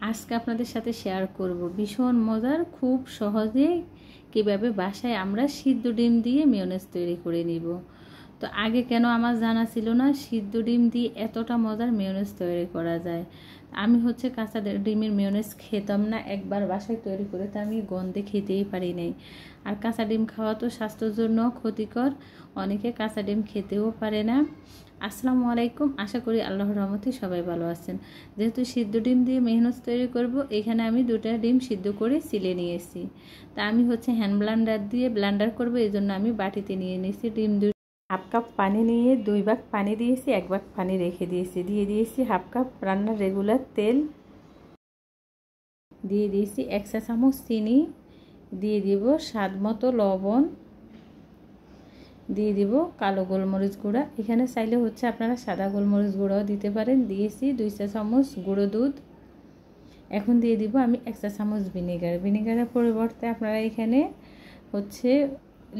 আজকে আপনাদের সাথে শেয়ার করব ভীষণ মজার খুব সহজে কিভাবে বাসায় আমরা সিদ্ধ ডিম দিয়ে মেয়োনেজ তৈরি করে নিব। তো আগে কেন আমার জানা ছিল না সিদ্ধ ডিম দিয়ে এতটা মজার মেয়োনেজ তৈরি করা যায়। আমি কাঁচা ডিমের মেয়োনেজ খেতাম না, একবার বাসায় তৈরি করে তো আমি গন্ধে খেতেই পারি নাই। আর কাঁচা ডিম খাওয়া তো স্বাস্থ্যের জন্য ক্ষতিকর, অনেকে কাঁচা ডিম খেতেও পারে না। আসসালামু আলাইকুম, আশা করি আল্লাহর রহমতে সবাই ভালো আছেন। যেহেতু সিদ্ধ ডিম দিয়ে মেয়োনেজ তৈরি করব, এখানে আমি 2টা ডিম সিদ্ধ করে চিলে নিয়েছি। তা আমি হ্যান্ড ব্লেন্ডার দিয়ে ব্লেন্ডার করব, এই জন্য আমি বাটিতে নিয়ে নিয়েছি ডিম। 1/2 কাপ পানি নিয়ে 2 ভাগ পানি দিয়েছি, 1 ভাগ পানি রেখে দিয়েছি। দিয়ে দিয়েছি 1/2 কাপ রান্নার রেগুলার তেল, দিয়ে দিয়েছি 1 চা চামচ চিনি, দিয়ে দিব স্বাদ মতো লবণ, দিয়ে দিব কালো গোলমরিচ গুঁড়া। এখানে চাইলে আপনারা সাদা গোলমরিচ গুঁড়াও দিতে পারেন। দিয়েছি 2 চা চামচ গুঁড়ো দুধ। এখন দিয়ে দিব আমি 1 চা চামচ ভিনেগার। ভিনেগারের পরিবর্তে আপনারা এখানে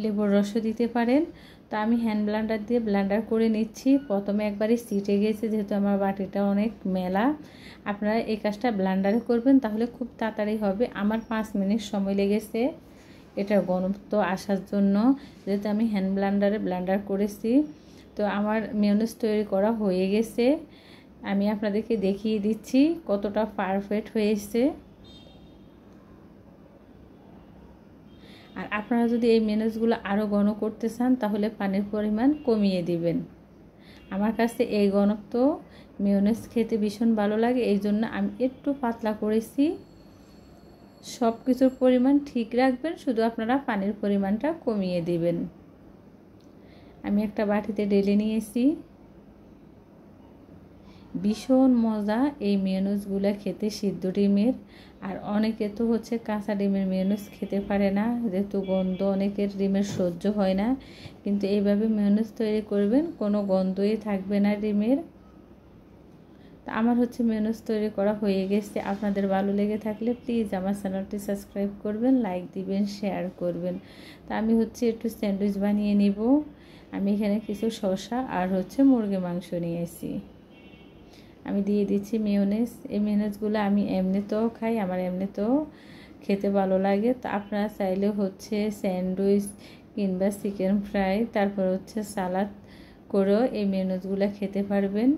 লেবুর রসও দিতে পারেন। তো আমি হ্যান্ড ব্লেন্ডার দিয়ে ব্লেন্ডার করে নিচ্ছি। প্রথমে একবারই ছিটে গেছে, যেহেতু আমার বাটিটা অনেক মেলা। আপনারা এই কাজটা ব্লেন্ডারে করবেন, তাহলে খুব তাড়াতাড়ি হবে। আমার 5 মিনিট সময় লেগেছে এটার ঘনত্ব আসার জন্য, যেহেতু আমি হ্যান্ড ব্লেন্ডারে ব্লেন্ডার করেছি। তো আমার মেয়োনেজ তৈরি করা হয়ে গেছে। আমি আপনাদেরকে দেখিয়ে দিচ্ছি কতটা পারফেক্ট হয়েছে। আর আপনারা যদি এই মেয়োনেজগুলো আরও ঘন করতে চান, তাহলে পানির পরিমাণ কমিয়ে দিবেন। আমার কাছে এই ঘনত্ব মেয়োনেজ খেতে ভীষণ ভালো লাগে, এই জন্য আমি একটু পাতলা করেছি। সব কিছুর পরিমাণ ঠিক রাখবেন, শুধু আপনারা পানির পরিমাণটা কমিয়ে দিবেন। আমি একটা বাটিতে ঢেলে নিয়েছি। ভীষণ মজা এই মেয়োনেজগুলো খেতে সিদ্ধ ডিমের। আর অনেকে তো কাঁচা ডিমের মেয়োনেজ খেতে পারে না, যেহেতু গন্ধ অনেকের ডিমের সহ্য হয় না। কিন্তু এইভাবে মেয়োনেজ তৈরি করবেন, কোনো গন্ধই থাকবে না ডিমের। তা আমার মেয়োনেজ তৈরি করা হয়ে গেছে। আপনাদের ভালো লেগে থাকলে প্লিজ আমার চ্যানেলটি সাবস্ক্রাইব করবেন, লাইক দিবেন, শেয়ার করবেন। তা আমি একটু স্যান্ডউইচ বানিয়ে নিব। আমি এখানে কিছু শসা আর মুরগি মাংস নিয়েছি। আমি দিয়ে দিচ্ছি মেয়োনেজ। এই মেয়োনেজগুলো আমি এমনিতেও খাই, আমার এমনিতেও খেতে ভালো লাগে। তো আপনারা চাইলে স্যান্ডউইচ কিংবা চিকেন ফ্রাই, তারপর সালাদ করেও এই মেয়োনেজগুলো খেতে পারবেন।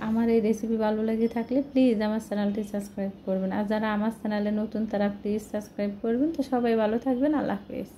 আমার এই রেসিপি ভালো লাগে থাকলে প্লিজ আমার চ্যানেলটি সাবস্ক্রাইব করবেন। আর যারা আমার চ্যানেলে নতুন, তারা প্লিজ সাবস্ক্রাইব করবেন। তো সবাই ভালো থাকবেন। আল্লাহ হাফেজ।